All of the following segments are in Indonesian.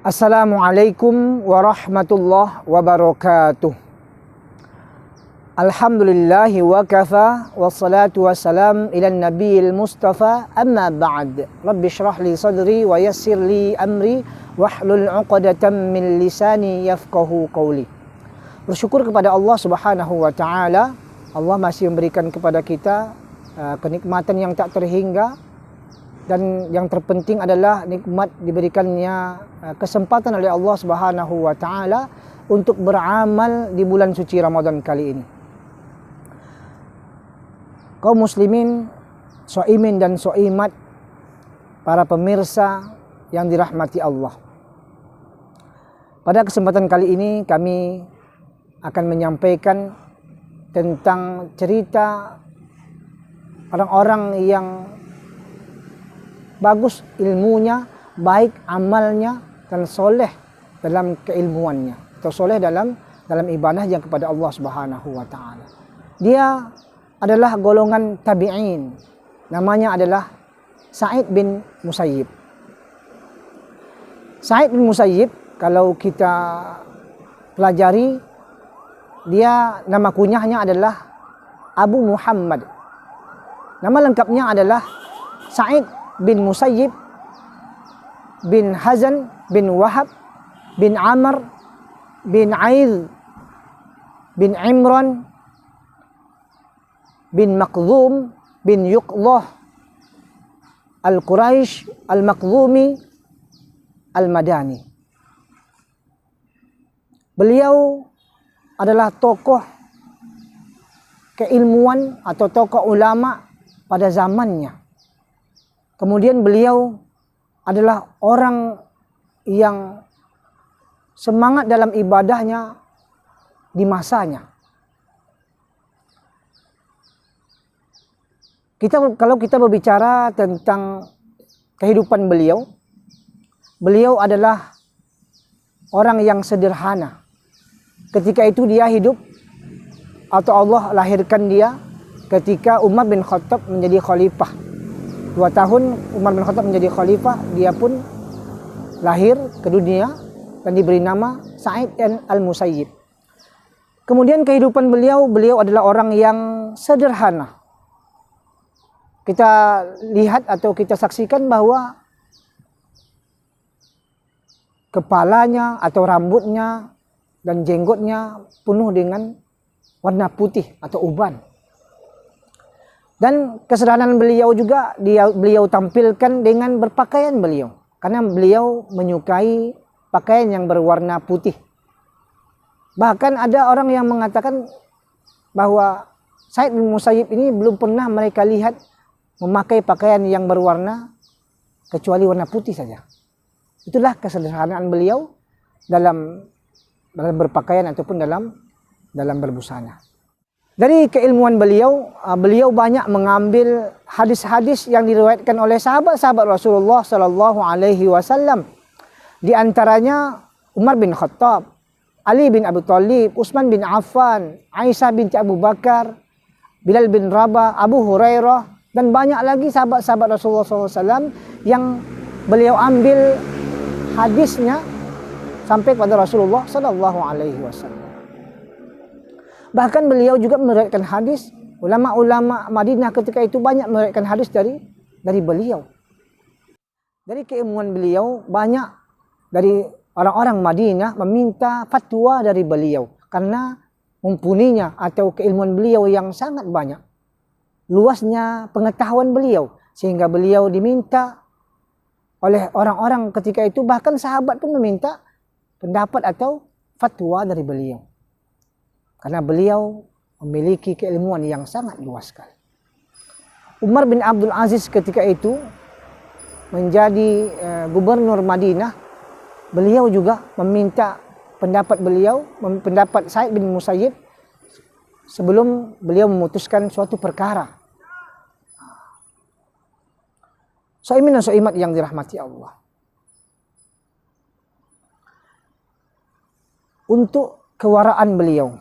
Assalamualaikum warahmatullahi wabarakatuh. Alhamdulillahi wa kafa, wassalatu wassalam ila nabiyil mustafa, amma ba'd. Rabbi syrah li sadri wa yassir li amri wahlul 'uqdatam min lisani yafqahu qawli. Bersyukur kepada Allah Subhanahu wa taala. Allah masih memberikan kepada kita kenikmatan yang tak terhingga, dan yang terpenting adalah nikmat diberikannya kesempatan oleh Allah Subhanahu wa taala untuk beramal di bulan suci Ramadan kali ini. Kaum muslimin, shaimin dan shaimat, para pemirsa yang dirahmati Allah. Pada kesempatan kali ini kami akan menyampaikan tentang cerita orang-orang yang bagus ilmunya, baik amalnya, dan soleh dalam keilmuannya, atau soleh dalam ibadah yang kepada Allah Subhanahu wa taala. Dia adalah golongan tabi'in. Namanya adalah Sa'id bin Musayyib. Sa'id bin Musayyib, kalau kita pelajari, dia nama kunyahnya adalah Abu Muhammad. Nama lengkapnya adalah Sa'id bin Musayyib bin Hazan bin Wahab bin Amr bin Aidh bin Imran bin Maqdhum bin Yuqdhah al-Quraisy al-Maqdhumi al-Madani. Beliau adalah tokoh keilmuan atau tokoh ulama pada zamannya. Kemudian beliau adalah orang yang semangat dalam ibadahnya di masanya. Kalau kita berbicara tentang kehidupan beliau, beliau adalah orang yang sederhana. Ketika itu dia hidup, atau Allah lahirkan dia ketika Umar bin Khattab menjadi khalifah. 2 tahun Umar bin Khattab menjadi khalifah, dia pun lahir ke dunia dan diberi nama Sa'id al-Musayyib. Kemudian kehidupan beliau adalah orang yang sederhana. Kita lihat atau kita saksikan bahwa kepalanya atau rambutnya dan jenggotnya penuh dengan warna putih atau uban. Dan kesederhanaan beliau juga beliau tampilkan dengan berpakaian beliau, karena beliau menyukai pakaian yang berwarna putih. Bahkan ada orang yang mengatakan bahwa Sa'id bin Musayyib ini belum pernah mereka lihat memakai pakaian yang berwarna kecuali warna putih saja. Itulah kesederhanaan beliau dalam berpakaian ataupun dalam berbusana. Dari keilmuan beliau banyak mengambil hadis-hadis yang diriwayatkan oleh sahabat-sahabat Rasulullah Sallallahu Alaihi Wasallam. Di antaranya Umar bin Khattab, Ali bin Abi Thalib, Utsman bin Affan, Aisyah binti Abu Bakar, Bilal bin Rabah, Abu Hurairah, dan banyak lagi sahabat-sahabat Rasulullah SAW yang beliau ambil hadisnya sampai kepada Rasulullah Sallallahu Alaihi Wasallam. Bahkan beliau juga meriwayatkan hadis, ulama-ulama Madinah ketika itu banyak meriwayatkan hadis dari beliau. Dari keilmuan beliau, banyak dari orang-orang Madinah meminta fatwa dari beliau karena mumpuninya atau keilmuan beliau yang sangat banyak. Luasnya pengetahuan beliau sehingga beliau diminta oleh orang-orang ketika itu, bahkan sahabat pun meminta pendapat atau fatwa dari beliau. Karena beliau memiliki keilmuan yang sangat luas sekali. Umar bin Abdul Aziz ketika itu menjadi gubernur Madinah, beliau juga meminta pendapat Sa'id bin Musayyib sebelum beliau memutuskan suatu perkara. Shaimin dan shaimat yang dirahmati Allah. Untuk kewaraan beliau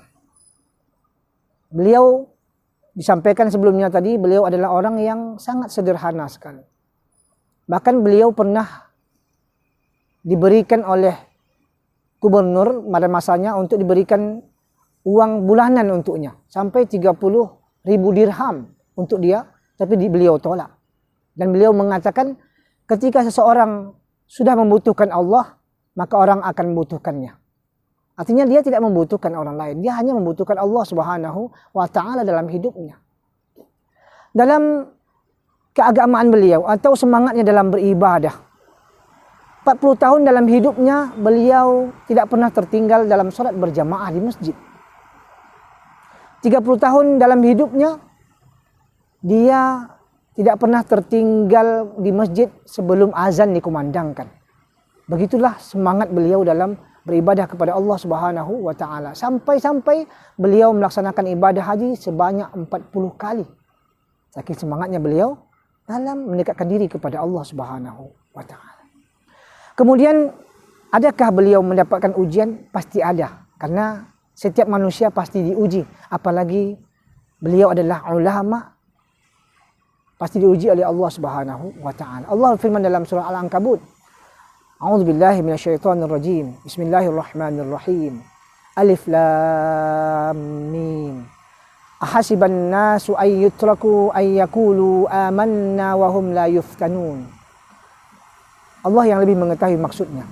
disampaikan sebelumnya tadi, beliau adalah orang yang sangat sederhana sekali. Bahkan beliau pernah diberikan oleh gubernur pada masanya untuk diberikan uang bulanan untuknya sampai 30.000 dirham untuk dia, tapi beliau tolak. Dan beliau mengatakan ketika seseorang sudah membutuhkan Allah, maka orang akan membutuhkannya. Artinya dia tidak membutuhkan orang lain, dia hanya membutuhkan Allah Subhanahu wa taala dalam hidupnya. Dalam keagamaan beliau atau semangatnya dalam beribadah, 40 tahun dalam hidupnya beliau tidak pernah tertinggal dalam salat berjamaah di masjid. 30 tahun dalam hidupnya dia tidak pernah tertinggal di masjid sebelum azan dikumandangkan. Begitulah semangat beliau dalam beribadah kepada Allah Subhanahu wa taala. Sampai-sampai beliau melaksanakan ibadah haji sebanyak 40 kali. Saking semangatnya beliau dalam mendekatkan diri kepada Allah Subhanahu wa taala. Kemudian adakah beliau mendapatkan ujian? Pasti ada. Karena setiap manusia pasti diuji. Apalagi beliau adalah ulama, pasti diuji oleh Allah Subhanahu wa taala. Allah firman dalam surah Al-Ankabut, A'udzubillahi minasyaitonirrajim. Bismillahirrahmanirrahim. Alif lam mim. Ahasiban nasu ay yutraku ay yaqulu amanna wa hum la yuftanun. Allah yang lebih mengetahui maksudnya.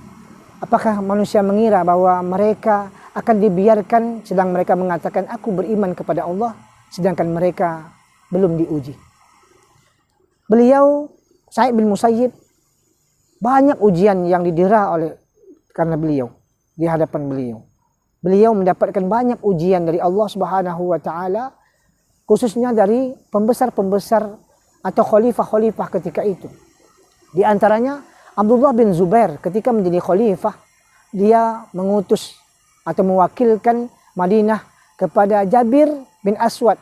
Apakah manusia mengira bahwa mereka akan dibiarkan sedang mereka mengatakan aku beriman kepada Allah, sedangkan mereka belum diuji? Beliau Sa'id bin Musayyib banyak ujian yang didera oleh karena beliau di hadapan beliau. Beliau mendapatkan banyak ujian dari Allah Subhanahu wa taala, khususnya dari pembesar-pembesar atau khalifah-khalifah ketika itu. Di antaranya Abdullah bin Zubair ketika menjadi khalifah, dia mengutus atau mewakilkan Madinah kepada Jabir bin Aswad.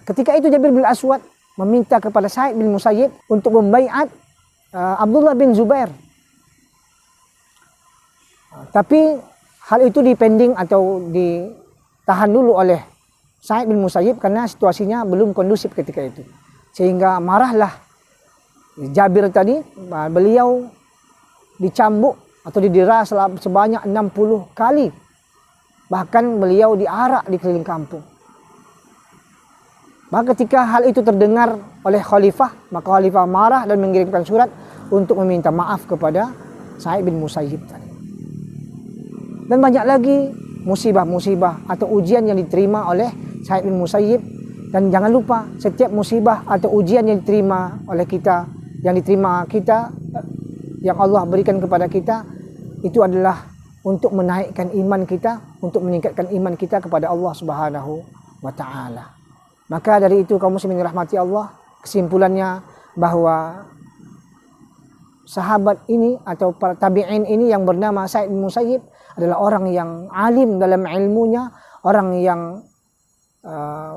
Ketika itu Jabir bin Aswad meminta kepada Sa'id bin Musayyib untuk membaiat Abdullah bin Zubair. Tapi hal itu dipending atau ditahan dulu oleh Sa'id bin Musayyib karena situasinya belum kondusif ketika itu. Sehingga marahlah Jabir tadi, beliau dicambuk atau didera sebanyak 60 kali. Bahkan beliau diarak di keliling kampung. Maka ketika hal itu terdengar oleh khalifah, maka khalifah marah dan mengirimkan surat untuk meminta maaf kepada Sa'id bin Musayyib tadi. Dan banyak lagi musibah-musibah atau ujian yang diterima oleh Sa'id bin Musayyib. Dan jangan lupa setiap musibah atau ujian yang diterima oleh kita, yang diterima kita, yang Allah berikan kepada kita, itu adalah untuk menaikkan iman kita, untuk meningkatkan iman kita kepada Allah Subhanahu wa taala. Maka dari itu kaum muslimin rahmati Allah, kesimpulannya bahwa sahabat ini atau para tabi'in ini yang bernama Sa'id bin Musayyib adalah orang yang alim dalam ilmunya, orang yang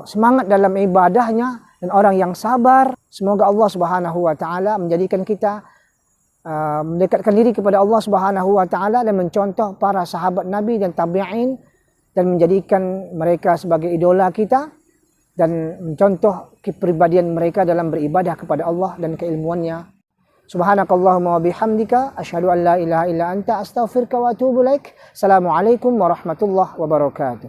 semangat dalam ibadahnya, dan orang yang sabar. Semoga Allah Subhanahu wa taala menjadikan kita mendekatkan diri kepada Allah Subhanahu wa taala dan mencontoh para sahabat Nabi dan tabi'in dan menjadikan mereka sebagai idola kita dan mencontoh kepribadian mereka dalam beribadah kepada Allah dan keilmuannya. Subhanakallahumma wa bihamdika asyhadu an la ilaha illa anta astaghfiruka wa atubu ilaik. Assalamualaikum warahmatullahi wabarakatuh.